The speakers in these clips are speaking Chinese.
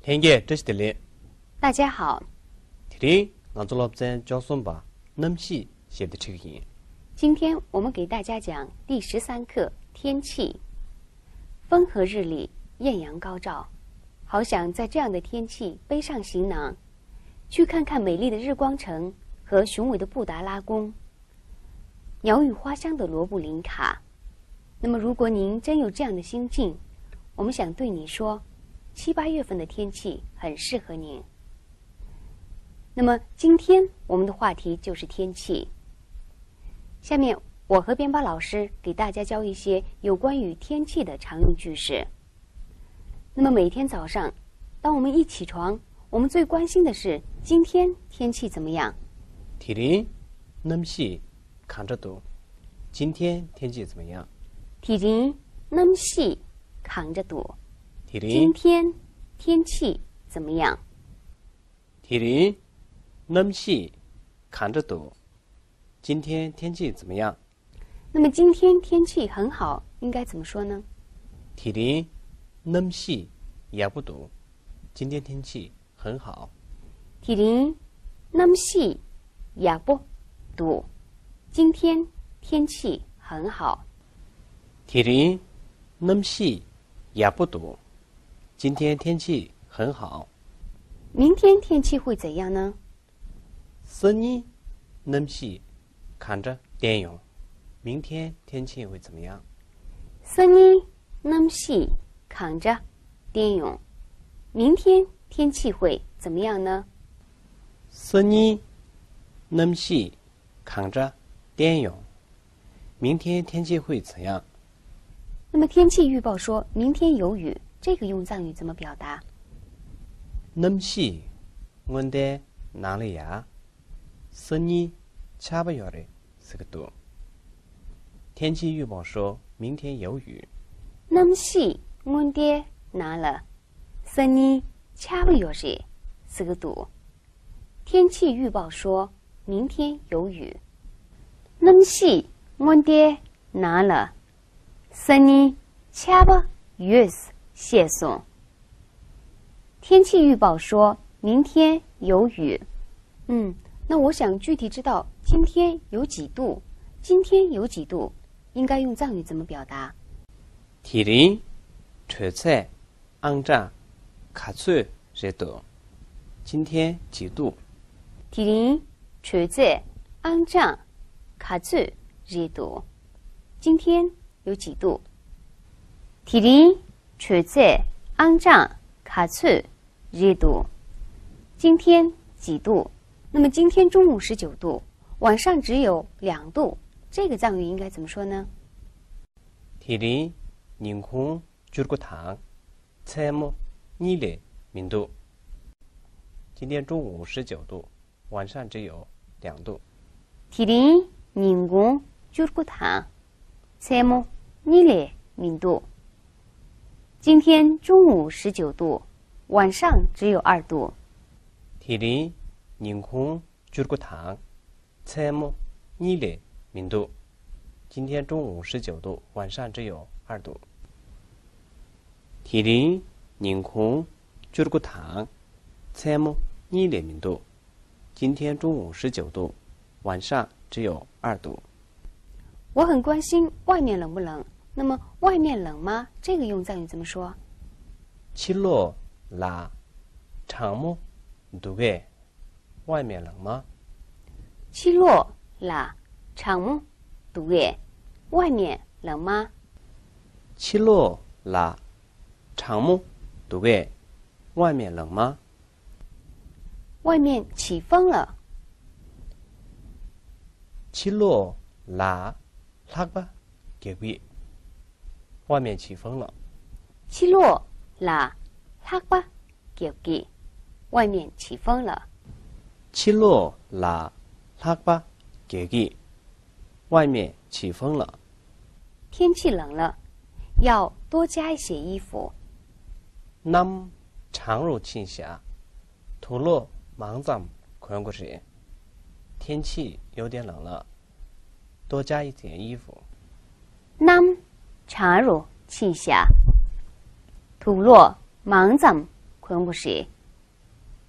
听见这是的嘞。大家好，听，俺做老板教送吧，那么细写的这个音。今天我们给大家讲第13课天气。风和日丽，艳阳高照，好想在这样的天气背上行囊，去看看美丽的日光城和雄伟的布达拉宫，鸟语花香的罗布林卡。那么，如果您真有这样的心境，我们想对你说，7、8月份的天气很适合您。那么，今天我们的话题就是天气。下面我和边巴老师给大家教一些有关于天气的常用句式。那么每天早上，当我们一起床，我们最关心的是今天天气怎么样？听，那么细看着读，今天天气怎么样？听，那么细扛着读，今听，天天气怎么样？听，那么细看着读，今天天气怎么样？那么今天天气很好，应该怎么说呢？听，那么细也不读，今天天气很好。听，那么细也不读，今天天气很好。听，那么细也不读，今天天气很好。明天天气会怎样呢？你那么细看着电影，明天天气会怎么样？你那么细扛着电影，明天天气会怎么样呢？你那么细看着电影，明天天气会怎样？那么天气预报说明天有雨，这个用藏语怎么表达？那么细，我的哪里呀？你差不多的是个多。天气预报说明天有雨。那么细，我的拿了，你差不多是个多。天气预报说明天有雨。那么细，我的拿了，你差不多是写送。天气预报说明天有雨。那我想具体知道今天有几度，今天有几度，应该用藏语怎么表达？听，吹菜，昂炸，卡脆热度。今天几度？听，吹在昂胀，卡脆热度。今天有几度？听，吹在昂胀，卡脆热度。今天几度？那么今天中午19度，晚上只有2度，这个藏语应该怎么说呢？听，宁空줄고 당， 채무 니레 민도。今天中午19度，晚上只有2度。听，宁空줄고 당， 채무 니레 민도。今天中午19度，晚上只有2度。听，宁空줄고 당， 채무 니레 민도。今天中午19度，晚上只有2度。听，宁空줄고 당， 채무 니레 민도。今天中午19度，晚上只有2度。我很关心外面冷不冷，那么外面冷吗？这个用藏语怎么说？ 칠로 라 창모 누게 外面冷吗？ 七落啦，长木读耶，外面冷吗？ 칠로 라 창모 누게 外面冷吗？外面起风了。 칠로 라 락바 개비 外面起风了。七落啦，哈巴给给，外面起风了。 칠로 라 락바 개기 外面起风了。天气冷了，要多加一些衣服。 남 장로 친샤 도로 망잠 그런 것이 天气有点冷了，多加一点衣服。 남茶如气下，土落忙잠可不是。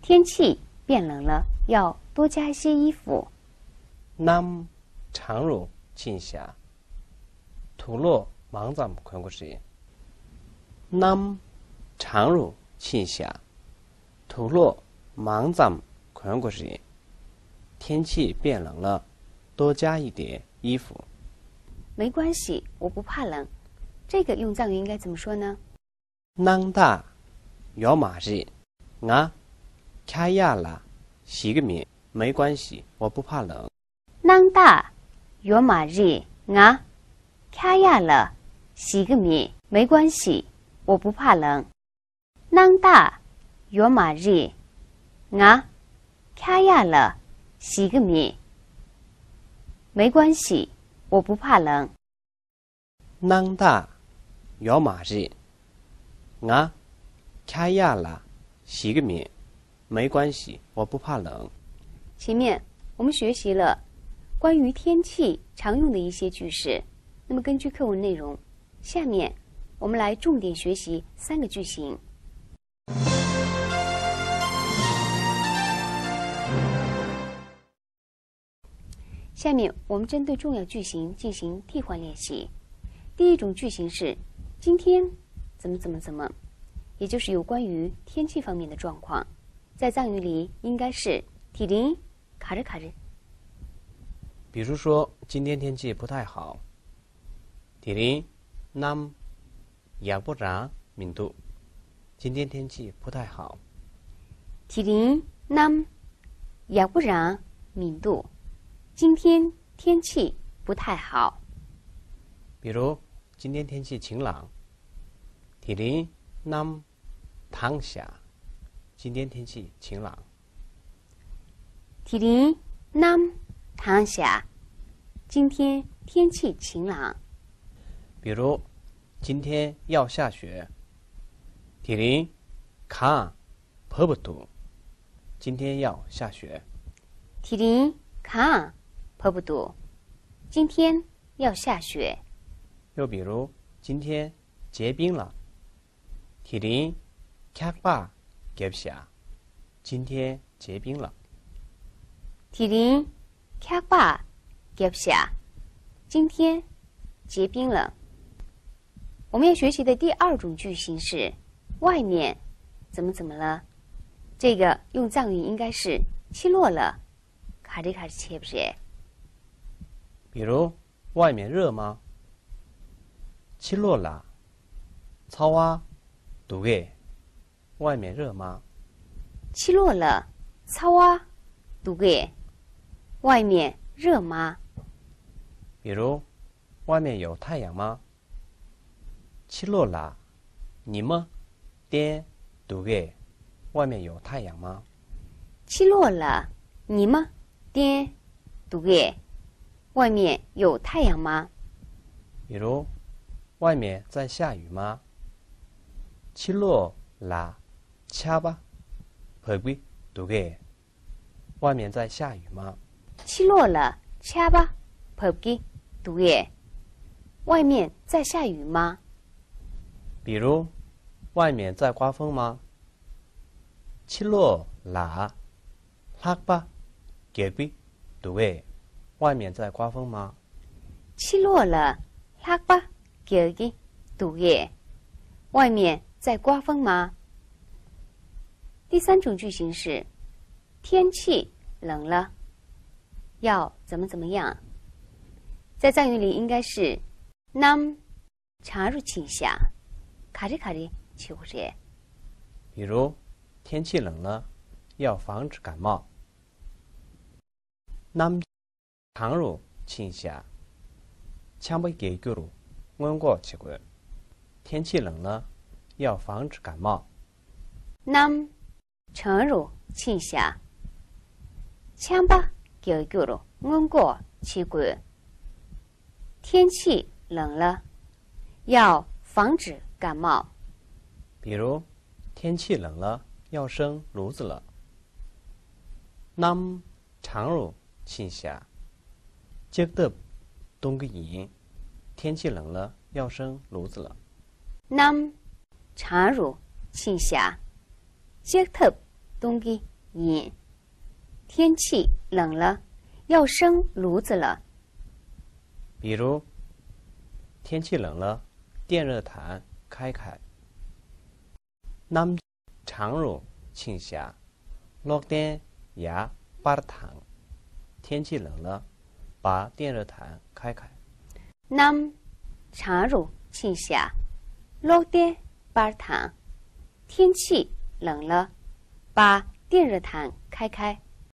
天气变冷了，要多加一些衣服。남 장로 친샤 투로 망잠 권고시 남 장로 친샤 투로 망잠 권고시 天气变冷了，多加一点衣服。没关系，我不怕冷。这个用藏语应该怎么说呢？ 낭다 요마지 나 카야라 시그미 没关系，我不怕冷。 囊大约马日啊，卡亚了，洗个面，没关系，我不怕冷。囊大约马日啊，卡亚了，洗个面，没关系，我不怕冷。 낭다 요마지 나 카야라 시그미 没关系，我不怕冷。前面我们学习了关于天气常用的一些句式，那么根据课文内容，下面我们来重点学习3个句型。下面我们针对重要句型进行替换练习。第一种句型是今天怎么怎么怎么，也就是有关于天气方面的状况，在藏语里应该是体林卡着卡着。比如说，今天天气不太好。体林nam 야부라 민두。今天天气不太好。体林nam 야부라 민두。今天天气不太好。比如，今天天气晴朗。体林nam 당샤。今天天气晴朗。体林nam躺下，今天天气晴朗。比如，今天要下雪。体林가 퍼부두。今天要下雪。体林가 퍼부두。今天要下雪。又比如，今天结冰了。体林캬바 갭샤。今天结冰了。体林캬바 갭샤。今天结冰了。我们要学习的第2种句型是外面怎么怎么了，这个用藏语应该是气落了，卡里卡里切不是？比如，外面热吗？气落了。차와 두 개。 外面热吗？气落了，차와 두 개。 外面热吗？比如，外面有太阳吗？气落了，你们点두 개。 外面有太阳吗？气落了，你们点두 개。 外面有太阳吗？比如，外面在下雨吗？气落了，차바 ڀ기 두 개。 外面在下雨吗？气落了，차바 ڀ기 두 개。 外面在下雨吗？比如，外面在刮风吗？气落了，락바 갭이 두 개。 外面在刮风吗？气落了，락바 갭이 두 개。 外面在刮风吗？第3种句型是天气冷了，要怎么怎么样，在藏语里应该是nam 장로 친샤。 卡里卡里去不是？比如，天气冷了，要防止感冒。남 장로 친샤 참을 계교로 원고 치고요。 天气冷了，要防止感冒。 nam 장로 친샤 참을 계교로 원고 치고요。 天气冷了，要防止感冒。比如，天气冷了，要生炉子了。남 장로 친샤 직접 동기인。 天气冷了，要生炉子了。 nam 장로 친샤 接特东基引。天气冷了，要生炉子了。比如，天气冷了，电热毯开开。남장로칭샤落电呀巴糖。天气冷了，把电热毯开开。남 장로庆下，落电巴糖。天气冷了，把电热毯开开。